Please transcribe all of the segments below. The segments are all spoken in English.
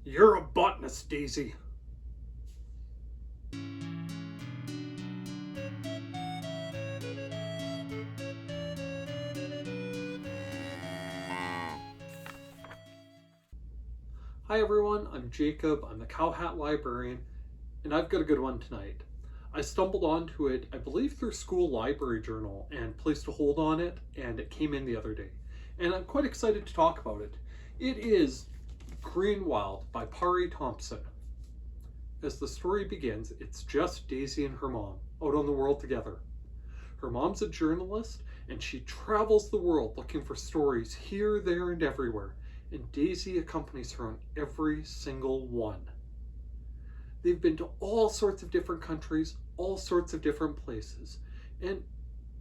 You're a botanist, Daisy. Hi everyone, I'm Jacob, I'm the CowHatLibrarian, and I've got a good one tonight. I stumbled onto it, I believe through school library journal, and placed a hold on it, and it came in the other day. And I'm quite excited to talk about it. It is Greenwild by Pari Thomson. As the story begins, it's just Daisy and her mom, out on the world together. Her mom's a journalist, and she travels the world looking for stories here, there, and everywhere, and Daisy accompanies her on every single one. They've been to all sorts of different countries, all sorts of different places, and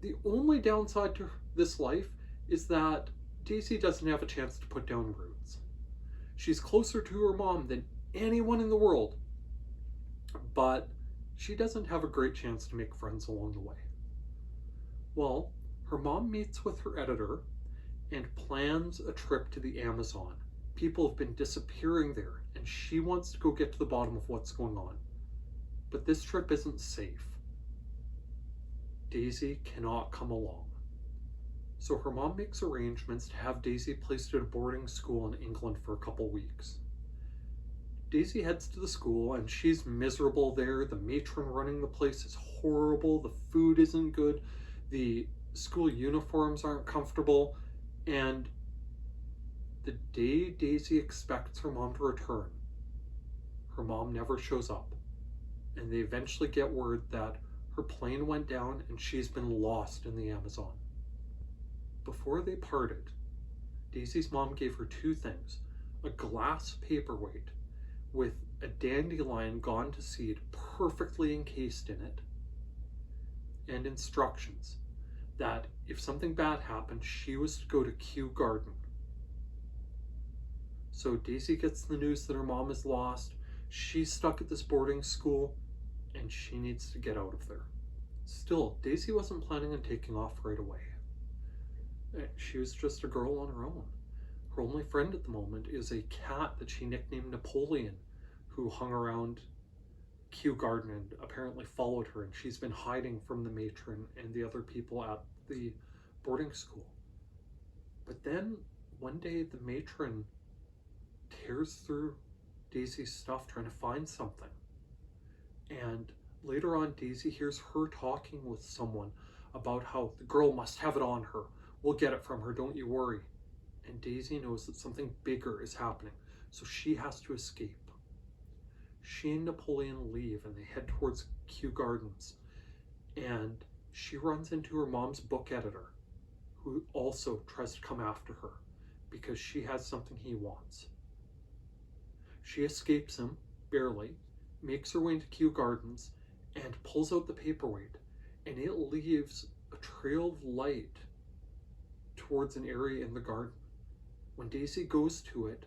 the only downside to this life is that Daisy doesn't have a chance to put down roots. She's closer to her mom than anyone in the world, but she doesn't have a great chance to make friends along the way. Well, her mom meets with her editor and plans a trip to the Amazon. People have been disappearing there, and she wants to go get to the bottom of what's going on. But this trip isn't safe. Daisy cannot come along. So her mom makes arrangements to have Daisy placed at a boarding school in England for a couple weeks. Daisy heads to the school and she's miserable there. The matron running the place is horrible. The food isn't good. The school uniforms aren't comfortable. And the day Daisy expects her mom to return, her mom never shows up. And they eventually get word that her plane went down and she's been lost in the Amazon. Before they parted, Daisy's mom gave her two things: a glass paperweight with a dandelion gone to seed perfectly encased in it, and instructions that if something bad happened, she was to go to Kew Garden. So Daisy gets the news that her mom is lost, she's stuck at this boarding school, and she needs to get out of there. Still, Daisy wasn't planning on taking off right away. She was just a girl on her own. Her only friend at the moment is a cat that she nicknamed Napoleon, who hung around Kew Garden and apparently followed her, and she's been hiding from the matron and the other people at the boarding school. But then one day the matron tears through Daisy's stuff trying to find something, and later on Daisy hears her talking with someone about how the girl must have it on her. We'll get it from her, don't you worry. And Daisy knows that something bigger is happening, so she has to escape. She and Napoleon leave and they head towards Kew Gardens, and she runs into her mom's book editor, who also tries to come after her because she has something he wants. She escapes him, barely, makes her way into Kew Gardens, and pulls out the paperweight, and it leaves a trail of light towards an area in the garden. When Daisy goes to it,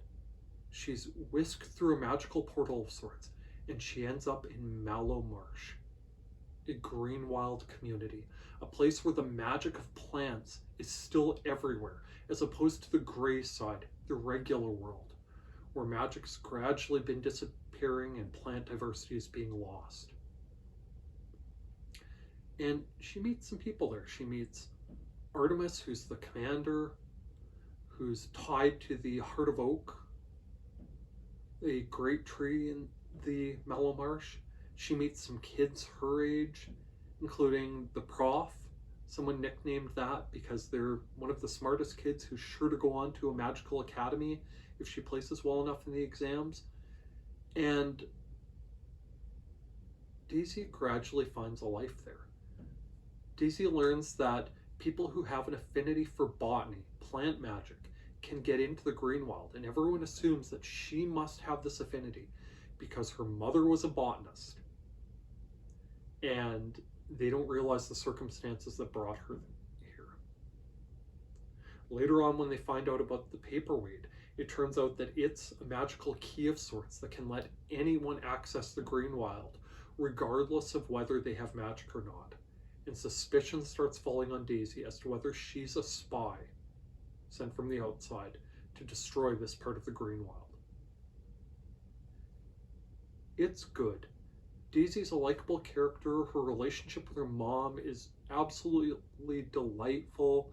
she's whisked through a magical portal of sorts, and she ends up in Mallow Marsh, a Greenwild community, a place where the magic of plants is still everywhere, as opposed to the grey side, the regular world, where magic's gradually been disappearing and plant diversity is being lost. And she meets some people there. She meets Artemis, who's the commander, who's tied to the Heart of Oak, a great tree in the Mallow Marsh. She meets some kids her age, including the prof, someone nicknamed that because they're one of the smartest kids who's sure to go on to a magical academy if she places well enough in the exams. And Daisy gradually finds a life there. Daisy learns that people who have an affinity for botany, plant magic, can get into the Greenwild, and everyone assumes that she must have this affinity because her mother was a botanist, and they don't realize the circumstances that brought her here. Later on, when they find out about the paperweight, it turns out that it's a magical key of sorts that can let anyone access the Greenwild, regardless of whether they have magic or not. And suspicion starts falling on Daisy as to whether she's a spy sent from the outside to destroy this part of the Greenwild. It's good. Daisy's a likable character. Her relationship with her mom is absolutely delightful.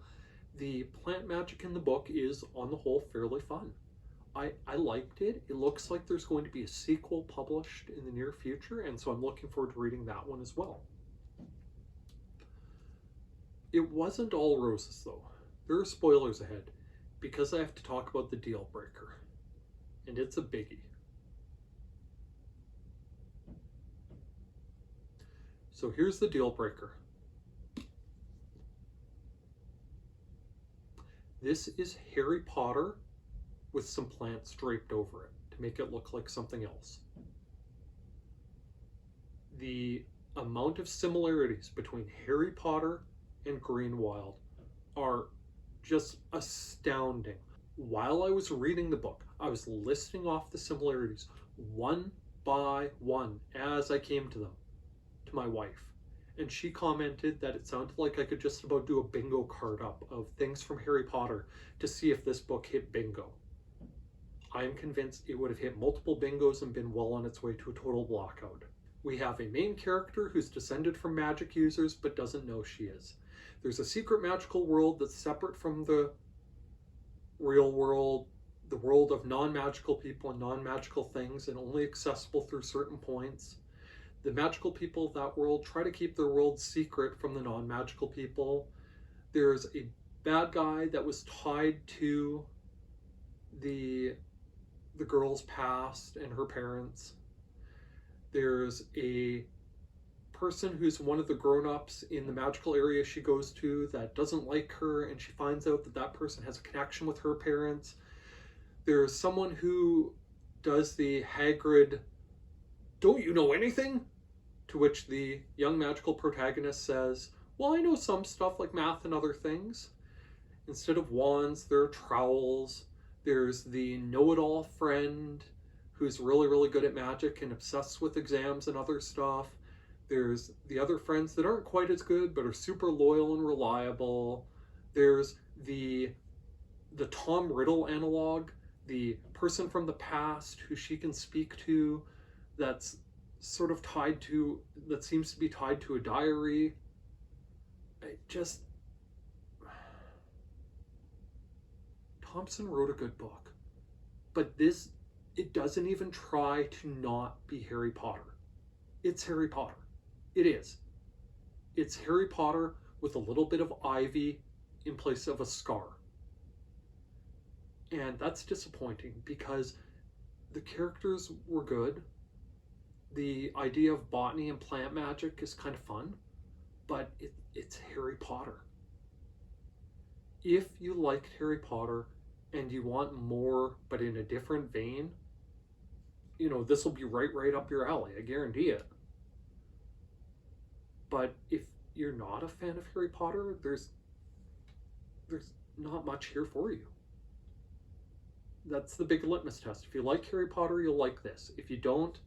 The plant magic in the book is, on the whole, fairly fun. I liked it. It looks like there's going to be a sequel published in the near future, and so I'm looking forward to reading that one as well. It wasn't all roses, though. There are spoilers ahead, because I have to talk about the deal breaker, and it's a biggie. So here's the deal breaker. This is Harry Potter with some plants draped over it to make it look like something else. The amount of similarities between Harry Potter and Greenwild are just astounding. While I was reading the book, I was listing off the similarities one by one as I came to them to my wife. And she commented that it sounded like I could just about do a bingo card up of things from Harry Potter to see if this book hit bingo. I am convinced it would have hit multiple bingos and been well on its way to a total blackout. We have a main character who's descended from magic users but doesn't know she is. There's a secret magical world that's separate from the real world, the world of non-magical people and non-magical things, and only accessible through certain points. The magical people of that world try to keep their world secret from the non-magical people. There's a bad guy that was tied to the girl's past and her parents. There's a person who's one of the grown-ups in the magical area she goes to that doesn't like her, and she finds out that that person has a connection with her parents. There's someone who does the Hagrid, "Don't you know anything?" To which the young magical protagonist says, "Well, I know some stuff like math and other things." Instead of wands, there are trowels. There's the know-it-all friend who's really, really good at magic and obsessed with exams and other stuff. There's the other friends that aren't quite as good but are super loyal and reliable. There's the Tom Riddle analog, the person from the past who she can speak to that's sort of tied to, that seems to be tied to a diary. Thomson wrote a good book, but it doesn't even try to not be Harry Potter. It's Harry Potter. It is. It's Harry Potter with a little bit of ivy in place of a scar. And that's disappointing because the characters were good. The idea of botany and plant magic is kind of fun, but it's Harry Potter. If you liked Harry Potter and you want more but in a different vein, this will be right up your alley, I guarantee it. But if you're not a fan of Harry Potter, there's not much here for you. That's the big litmus test. If you like Harry Potter, you'll like this. If you don't,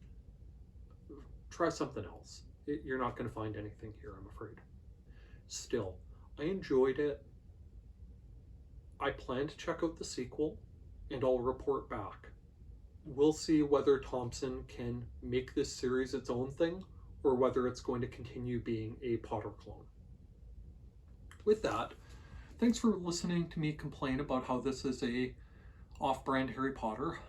try something else. You're not going to find anything here, I'm afraid. Still, I enjoyed it. I plan to check out the sequel, and I'll report back. We'll see whether Thomson can make this series its own thing, or whether it's going to continue being a Potter clone. With that, thanks for listening to me complain about how this is a off-brand Harry Potter.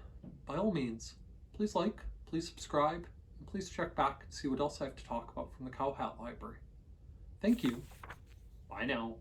By all means, please like, please subscribe, and please check back and see what else I have to talk about from the Cow Hat Library. Thank you. Bye now.